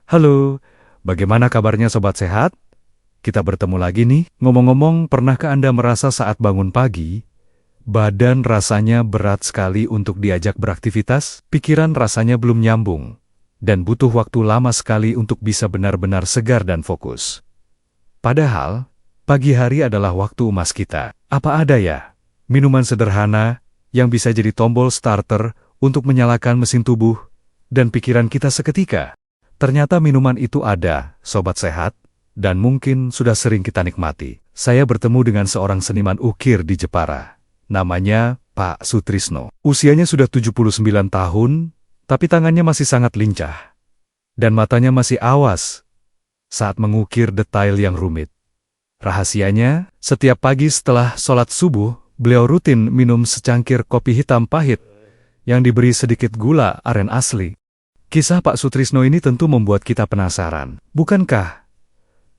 Halo, bagaimana kabarnya sobat sehat? Kita bertemu lagi nih. Ngomong-ngomong, pernahkah Anda merasa saat bangun pagi, badan rasanya berat sekali untuk diajak beraktivitas? Pikiran rasanya belum nyambung, dan butuh waktu lama sekali untuk bisa benar-benar segar dan fokus. Padahal, pagi hari adalah waktu emas kita. Apa ada ya? Minuman sederhana yang bisa jadi tombol starter untuk menyalakan mesin tubuh dan pikiran kita seketika. Ternyata minuman itu ada, sobat sehat, dan mungkin sudah sering kita nikmati. Saya bertemu dengan seorang seniman ukir di Jepara. Namanya Pak Sutrisno. Usianya sudah 79 tahun, tapi tangannya masih sangat lincah. Dan matanya masih awas saat mengukir detail yang rumit. Rahasianya, setiap pagi setelah sholat subuh, beliau rutin minum secangkir kopi hitam pahit yang diberi sedikit gula aren asli. Kisah Pak Sutrisno ini tentu membuat kita penasaran. Bukankah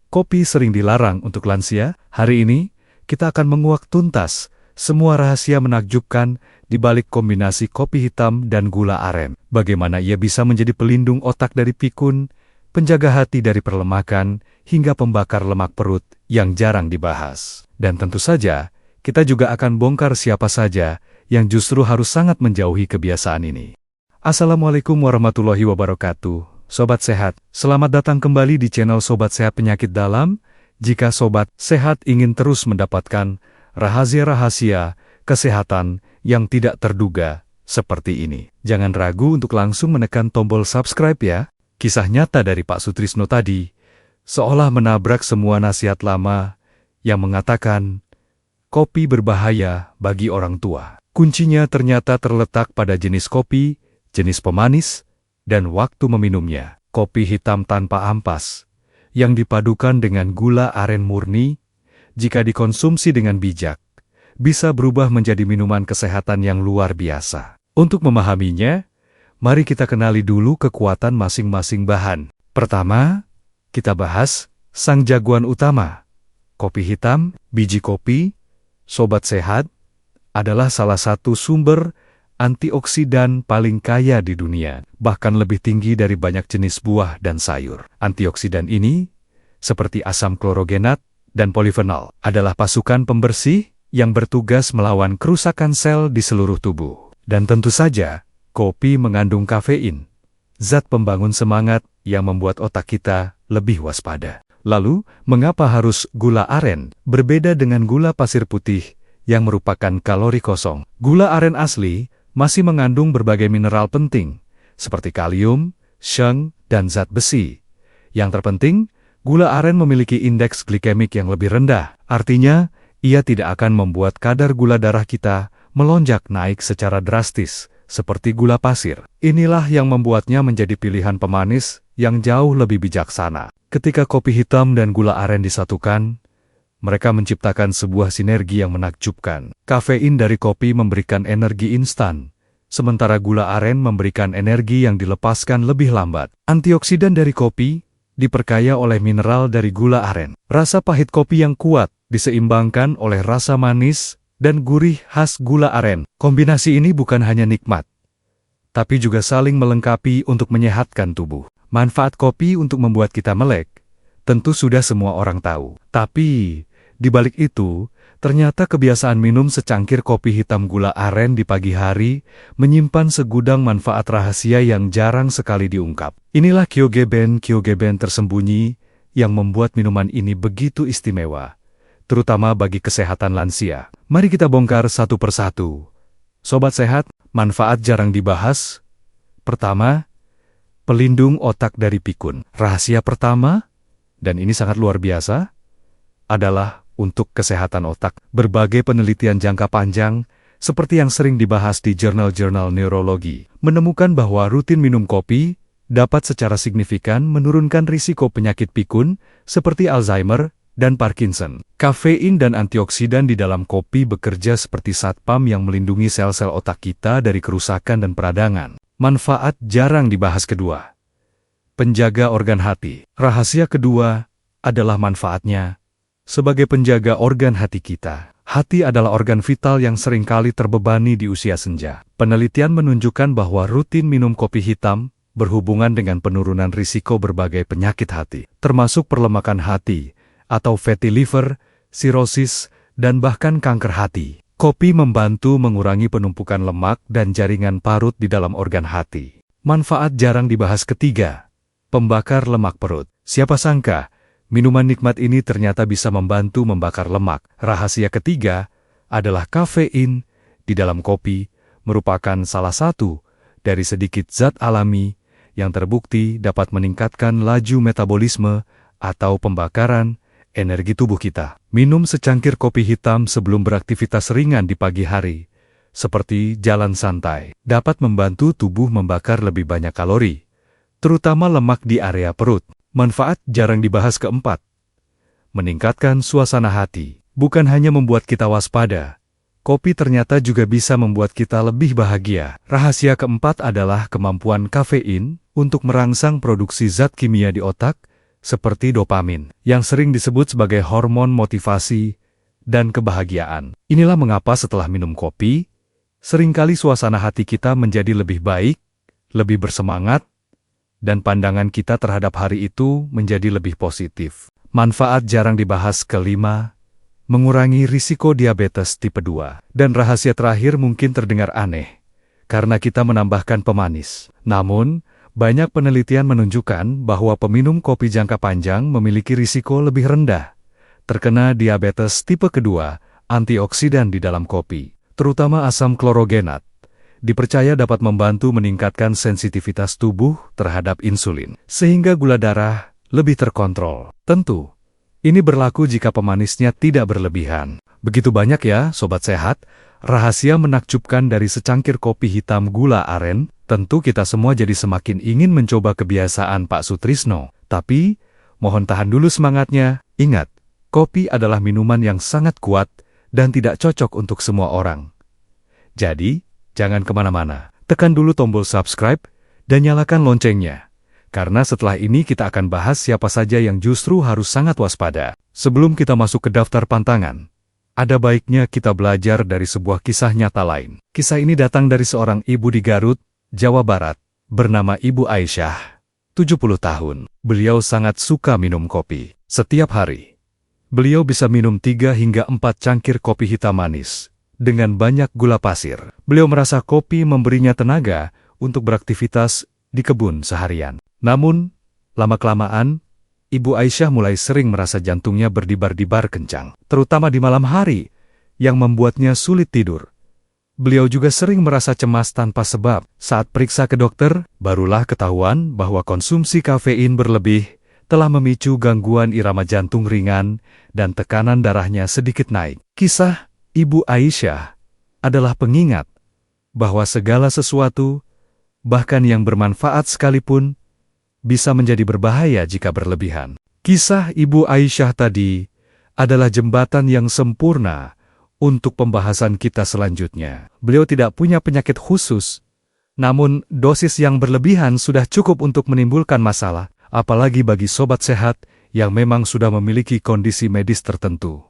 kopi sering dilarang untuk lansia? Hari ini, kita akan menguak tuntas semua rahasia menakjubkan di balik kombinasi kopi hitam dan gula aren. Bagaimana ia bisa menjadi pelindung otak dari pikun, penjaga hati dari perlemakan, hingga pembakar lemak perut yang jarang dibahas. Dan tentu saja, kita juga akan bongkar siapa saja yang justru harus sangat menjauhi kebiasaan ini. Assalamualaikum warahmatullahi wabarakatuh, Sobat Sehat. Selamat datang kembali di channel Sobat Sehat Penyakit Dalam. Jika Sobat Sehat ingin terus mendapatkan rahasia-rahasia kesehatan yang tidak terduga seperti ini, jangan ragu untuk langsung menekan tombol subscribe ya. Kisah nyata dari Pak Sutrisno tadi seolah menabrak semua nasihat lama yang mengatakan kopi berbahaya bagi orang tua. Kuncinya ternyata terletak pada jenis kopi, jenis pemanis, dan waktu meminumnya. Kopi hitam tanpa ampas, yang dipadukan dengan gula aren murni, jika dikonsumsi dengan bijak, bisa berubah menjadi minuman kesehatan yang luar biasa. Untuk memahaminya, mari kita kenali dulu kekuatan masing-masing bahan. Pertama, kita bahas sang jagoan utama. Kopi hitam, biji kopi, sobat sehat, adalah salah satu sumber antioksidan paling kaya di dunia, bahkan lebih tinggi dari banyak jenis buah dan sayur. Antioksidan ini, seperti asam klorogenat dan polifenol, adalah pasukan pembersih yang bertugas melawan kerusakan sel di seluruh tubuh. Dan tentu saja, kopi mengandung kafein, zat pembangun semangat yang membuat otak kita lebih waspada. Lalu, mengapa harus gula aren berbeda dengan gula pasir putih yang merupakan kalori kosong? Gula aren asli masih mengandung berbagai mineral penting, seperti kalium, seng, dan zat besi. Yang terpenting, gula aren memiliki indeks glikemik yang lebih rendah. Artinya, ia tidak akan membuat kadar gula darah kita melonjak naik secara drastis, seperti gula pasir. Inilah yang membuatnya menjadi pilihan pemanis yang jauh lebih bijaksana. Ketika kopi hitam dan gula aren disatukan, mereka menciptakan sebuah sinergi yang menakjubkan. Kafein dari kopi memberikan energi instan, sementara gula aren memberikan energi yang dilepaskan lebih lambat. Antioksidan dari kopi diperkaya oleh mineral dari gula aren. Rasa pahit kopi yang kuat diseimbangkan oleh rasa manis dan gurih khas gula aren. Kombinasi ini bukan hanya nikmat, tapi juga saling melengkapi untuk menyehatkan tubuh. Manfaat kopi untuk membuat kita melek tentu sudah semua orang tahu. Tapi, di balik itu, ternyata kebiasaan minum secangkir kopi hitam gula aren di pagi hari menyimpan segudang manfaat rahasia yang jarang sekali diungkap. Inilah kyogen tersembunyi yang membuat minuman ini begitu istimewa, terutama bagi kesehatan lansia. Mari kita bongkar satu persatu. Sobat sehat, manfaat jarang dibahas. Pertama, pelindung otak dari pikun. Rahasia pertama, dan ini sangat luar biasa, adalah untuk kesehatan otak. Berbagai penelitian jangka panjang, seperti yang sering dibahas di jurnal-jurnal neurologi, menemukan bahwa rutin minum kopi dapat secara signifikan menurunkan risiko penyakit pikun seperti Alzheimer dan Parkinson. Kafein dan antioksidan di dalam kopi bekerja seperti satpam yang melindungi sel-sel otak kita dari kerusakan dan peradangan. Manfaat jarang dibahas kedua, penjaga organ hati. Rahasia kedua adalah manfaatnya sebagai penjaga organ hati kita. Hati adalah organ vital yang seringkali terbebani di usia senja. Penelitian menunjukkan bahwa rutin minum kopi hitam berhubungan dengan penurunan risiko berbagai penyakit hati, termasuk perlemakan hati atau fatty liver, sirosis, dan bahkan kanker hati. Kopi membantu mengurangi penumpukan lemak dan jaringan parut di dalam organ hati. Manfaat jarang dibahas ketiga, pembakar lemak perut. Siapa sangka, minuman nikmat ini ternyata bisa membantu membakar lemak. Rahasia ketiga adalah kafein di dalam kopi merupakan salah satu dari sedikit zat alami yang terbukti dapat meningkatkan laju metabolisme atau pembakaran energi tubuh kita. Minum secangkir kopi hitam sebelum beraktivitas ringan di pagi hari, seperti jalan santai, dapat membantu tubuh membakar lebih banyak kalori, terutama lemak di area perut. Manfaat jarang dibahas keempat, meningkatkan suasana hati. Bukan hanya membuat kita waspada, kopi ternyata juga bisa membuat kita lebih bahagia. Rahasia keempat adalah kemampuan kafein untuk merangsang produksi zat kimia di otak, seperti dopamin, yang sering disebut sebagai hormon motivasi dan kebahagiaan. Inilah mengapa setelah minum kopi, seringkali suasana hati kita menjadi lebih baik, lebih bersemangat, dan pandangan kita terhadap hari itu menjadi lebih positif. Manfaat jarang dibahas kelima, mengurangi risiko diabetes tipe 2. Dan rahasia terakhir mungkin terdengar aneh, karena kita menambahkan pemanis. Namun, banyak penelitian menunjukkan bahwa peminum kopi jangka panjang memiliki risiko lebih rendah terkena diabetes tipe kedua. Antioksidan di dalam kopi, terutama asam klorogenat, dipercaya dapat membantu meningkatkan sensitivitas tubuh terhadap insulin, sehingga gula darah lebih terkontrol. Tentu, ini berlaku jika pemanisnya tidak berlebihan. Begitu banyak ya, Sobat Sehat, rahasia menakjubkan dari secangkir kopi hitam gula aren. Tentu kita semua jadi semakin ingin mencoba kebiasaan Pak Sutrisno. Tapi, mohon tahan dulu semangatnya. Ingat, kopi adalah minuman yang sangat kuat dan tidak cocok untuk semua orang. Jadi, jangan kemana-mana. Tekan dulu tombol subscribe dan nyalakan loncengnya. Karena setelah ini kita akan bahas siapa saja yang justru harus sangat waspada. Sebelum kita masuk ke daftar pantangan, ada baiknya kita belajar dari sebuah kisah nyata lain. Kisah ini datang dari seorang ibu di Garut, Jawa Barat, bernama Ibu Aisyah, 70 tahun. Beliau sangat suka minum kopi. Setiap hari, beliau bisa minum 3 hingga 4 cangkir kopi hitam manis, dengan banyak gula pasir. Beliau merasa kopi memberinya tenaga untuk beraktivitas di kebun seharian. Namun, lama-kelamaan, Ibu Aisyah mulai sering merasa jantungnya berdebar-debar kencang, terutama di malam hari, yang membuatnya sulit tidur. Beliau juga sering merasa cemas tanpa sebab. Saat periksa ke dokter, barulah ketahuan bahwa konsumsi kafein berlebih telah memicu gangguan irama jantung ringan dan tekanan darahnya sedikit naik. Kisah Ibu Aisyah adalah pengingat bahwa segala sesuatu, bahkan yang bermanfaat sekalipun, bisa menjadi berbahaya jika berlebihan. Kisah Ibu Aisyah tadi adalah jembatan yang sempurna untuk pembahasan kita selanjutnya. Beliau tidak punya penyakit khusus, namun dosis yang berlebihan sudah cukup untuk menimbulkan masalah, apalagi bagi sobat sehat yang memang sudah memiliki kondisi medis tertentu.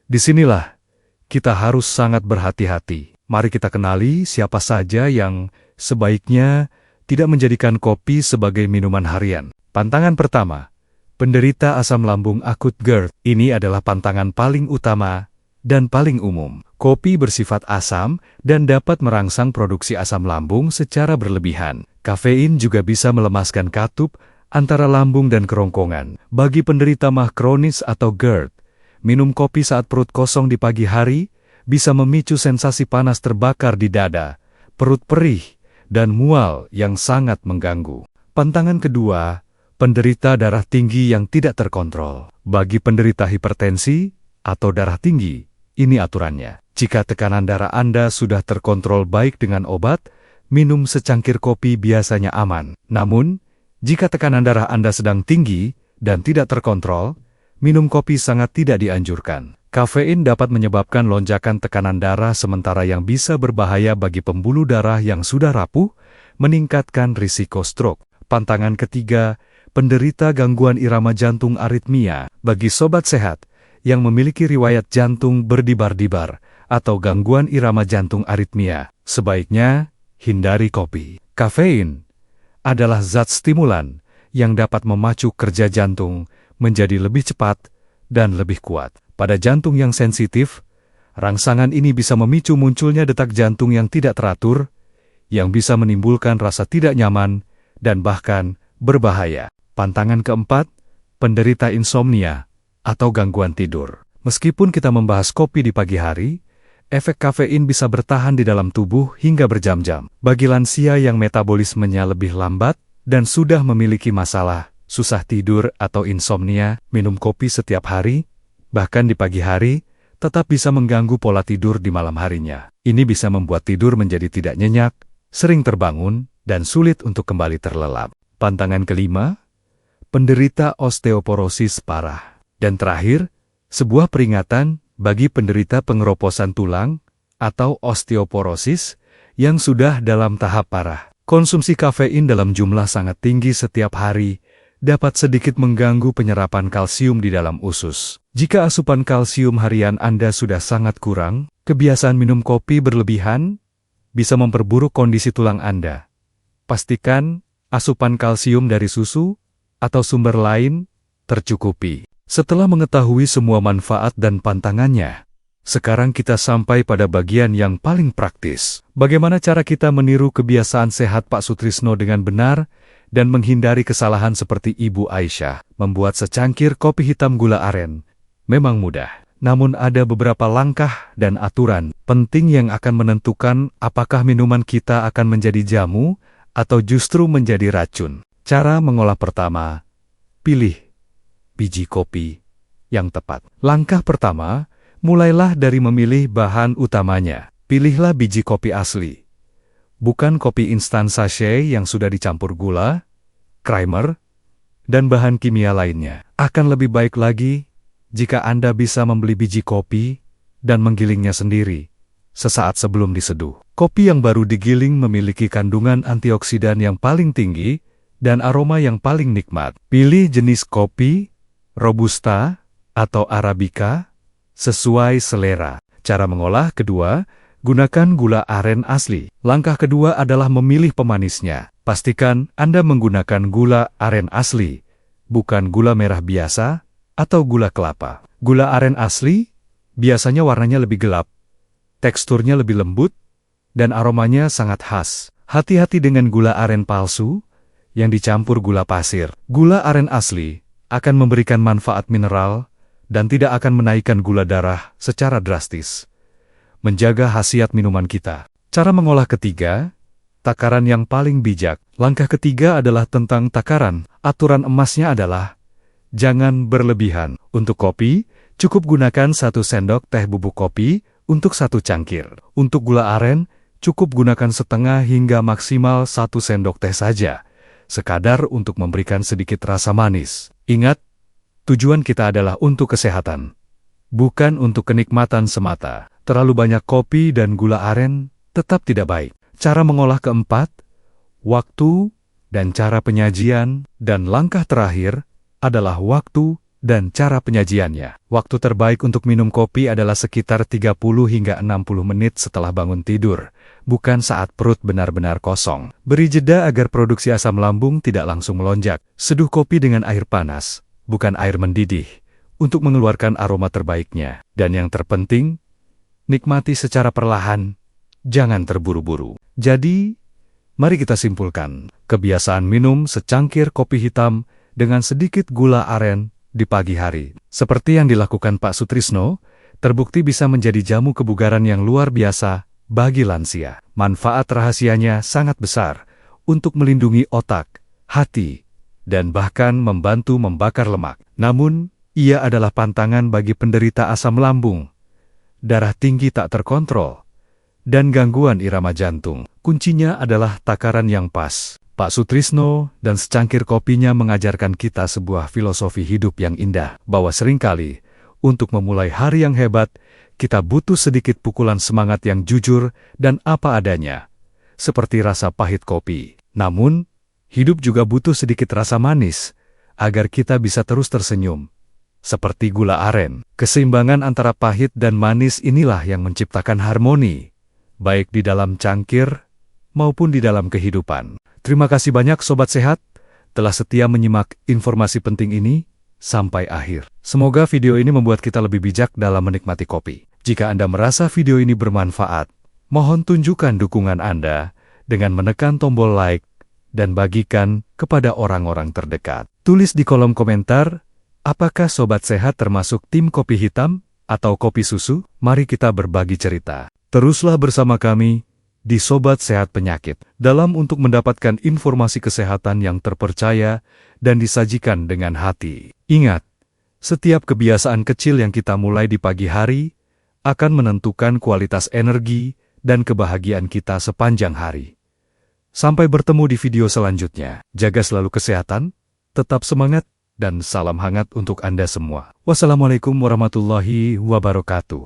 Disinilah kita harus sangat berhati-hati. Mari kita kenali siapa saja yang sebaiknya tidak menjadikan kopi sebagai minuman harian. Pantangan pertama, penderita asam lambung akut GERD. Ini adalah pantangan paling utama dan paling umum. Kopi bersifat asam dan dapat merangsang produksi asam lambung secara berlebihan. Kafein juga bisa melemaskan katup antara lambung dan kerongkongan. Bagi penderita MAH kronis atau GERD, minum kopi saat perut kosong di pagi hari bisa memicu sensasi panas terbakar di dada, perut perih, dan mual yang sangat mengganggu. Pantangan kedua, penderita darah tinggi yang tidak terkontrol. Bagi penderita hipertensi atau darah tinggi, ini aturannya. Jika tekanan darah Anda sudah terkontrol baik dengan obat, minum secangkir kopi biasanya aman. Namun, jika tekanan darah Anda sedang tinggi dan tidak terkontrol, minum kopi sangat tidak dianjurkan. Kafein dapat menyebabkan lonjakan tekanan darah sementara yang bisa berbahaya bagi pembuluh darah yang sudah rapuh, meningkatkan risiko stroke. Pantangan ketiga, penderita gangguan irama jantung aritmia. Bagi sobat sehat yang memiliki riwayat jantung berdebar-debar atau gangguan irama jantung aritmia, sebaiknya hindari kopi. Kafein adalah zat stimulan yang dapat memacu kerja jantung menjadi lebih cepat dan lebih kuat. Pada jantung yang sensitif, rangsangan ini bisa memicu munculnya detak jantung yang tidak teratur, yang bisa menimbulkan rasa tidak nyaman dan bahkan berbahaya. Pantangan keempat, penderita insomnia atau gangguan tidur. Meskipun kita membahas kopi di pagi hari, efek kafein bisa bertahan di dalam tubuh hingga berjam-jam. Bagi lansia yang metabolismenya lebih lambat dan sudah memiliki masalah, susah tidur atau insomnia, minum kopi setiap hari, bahkan di pagi hari, tetap bisa mengganggu pola tidur di malam harinya. Ini bisa membuat tidur menjadi tidak nyenyak, sering terbangun, dan sulit untuk kembali terlelap. Pantangan kelima, penderita osteoporosis parah. Dan terakhir, sebuah peringatan bagi penderita pengeroposan tulang atau osteoporosis yang sudah dalam tahap parah. Konsumsi kafein dalam jumlah sangat tinggi setiap hari dapat sedikit mengganggu penyerapan kalsium di dalam usus. Jika asupan kalsium harian Anda sudah sangat kurang, kebiasaan minum kopi berlebihan bisa memperburuk kondisi tulang Anda. Pastikan asupan kalsium dari susu atau sumber lain tercukupi. Setelah mengetahui semua manfaat dan pantangannya, sekarang kita sampai pada bagian yang paling praktis. Bagaimana cara kita meniru kebiasaan sehat Pak Sutrisno dengan benar dan menghindari kesalahan seperti Ibu Aisyah? Membuat secangkir kopi hitam gula aren memang mudah. Namun ada beberapa langkah dan aturan penting yang akan menentukan apakah minuman kita akan menjadi jamu atau justru menjadi racun. Cara mengolah pertama, pilih biji kopi yang tepat. Langkah pertama, mulailah dari memilih bahan utamanya. Pilihlah biji kopi asli, bukan kopi instan sachet yang sudah dicampur gula, creamer, dan bahan kimia lainnya. Akan lebih baik lagi jika Anda bisa membeli biji kopi dan menggilingnya sendiri sesaat sebelum diseduh. Kopi yang baru digiling memiliki kandungan antioksidan yang paling tinggi dan aroma yang paling nikmat. Pilih jenis kopi, Robusta atau Arabica, sesuai selera. Cara mengolah kedua, gunakan gula aren asli. Langkah kedua adalah memilih pemanisnya. Pastikan Anda menggunakan gula aren asli, bukan gula merah biasa atau gula kelapa. Gula aren asli biasanya warnanya lebih gelap, teksturnya lebih lembut, dan aromanya sangat khas. Hati-hati dengan gula aren palsu yang dicampur gula pasir. Gula aren asli akan memberikan manfaat mineral dan tidak akan menaikkan gula darah secara drastis. Menjaga khasiat minuman kita. Cara mengolah ketiga, takaran yang paling bijak. Langkah ketiga adalah tentang takaran. Aturan emasnya adalah jangan berlebihan. Untuk kopi, cukup gunakan 1 sendok teh bubuk kopi untuk 1 cangkir. Untuk gula aren, cukup gunakan setengah hingga maksimal 1 sendok teh saja, sekadar untuk memberikan sedikit rasa manis. Ingat, tujuan kita adalah untuk kesehatan, bukan untuk kenikmatan semata. Terlalu banyak kopi dan gula aren tetap tidak baik. Cara mengolah keempat, waktu dan cara penyajian, dan langkah terakhir adalah waktu dan cara penyajiannya. Waktu terbaik untuk minum kopi adalah sekitar 30 hingga 60 menit setelah bangun tidur, bukan saat perut benar-benar kosong. Beri jeda agar produksi asam lambung tidak langsung melonjak. Seduh kopi dengan air panas, bukan air mendidih, untuk mengeluarkan aroma terbaiknya. Dan yang terpenting, nikmati secara perlahan, jangan terburu-buru. Jadi, mari kita simpulkan, kebiasaan minum secangkir kopi hitam dengan sedikit gula aren di pagi hari, seperti yang dilakukan Pak Sutrisno, terbukti bisa menjadi jamu kebugaran yang luar biasa bagi lansia. Manfaat rahasianya sangat besar untuk melindungi otak, hati, dan bahkan membantu membakar lemak. Namun, ia adalah pantangan bagi penderita asam lambung, darah tinggi tak terkontrol, dan gangguan irama jantung. Kuncinya adalah takaran yang pas. Pak Sutrisno dan secangkir kopinya mengajarkan kita sebuah filosofi hidup yang indah, bahwa seringkali, untuk memulai hari yang hebat, kita butuh sedikit pukulan semangat yang jujur dan apa adanya, seperti rasa pahit kopi. Namun, hidup juga butuh sedikit rasa manis, agar kita bisa terus tersenyum, seperti gula aren. Keseimbangan antara pahit dan manis inilah yang menciptakan harmoni, baik di dalam cangkir maupun di dalam kehidupan. Terima kasih banyak Sobat Sehat, telah setia menyimak informasi penting ini sampai akhir. Semoga video ini membuat kita lebih bijak dalam menikmati kopi. Jika Anda merasa video ini bermanfaat, mohon tunjukkan dukungan Anda dengan menekan tombol like dan bagikan kepada orang-orang terdekat. Tulis di kolom komentar, apakah Sobat Sehat termasuk tim kopi hitam atau kopi susu? Mari kita berbagi cerita. Teruslah bersama kami di Sobat Sehat Penyakit dalam untuk mendapatkan informasi kesehatan yang terpercaya dan disajikan dengan hati. Ingat, setiap kebiasaan kecil yang kita mulai di pagi hari akan menentukan kualitas energi dan kebahagiaan kita sepanjang hari. Sampai bertemu di video selanjutnya. Jaga selalu kesehatan, tetap semangat, dan salam hangat untuk Anda semua. Wassalamualaikum warahmatullahi wabarakatuh.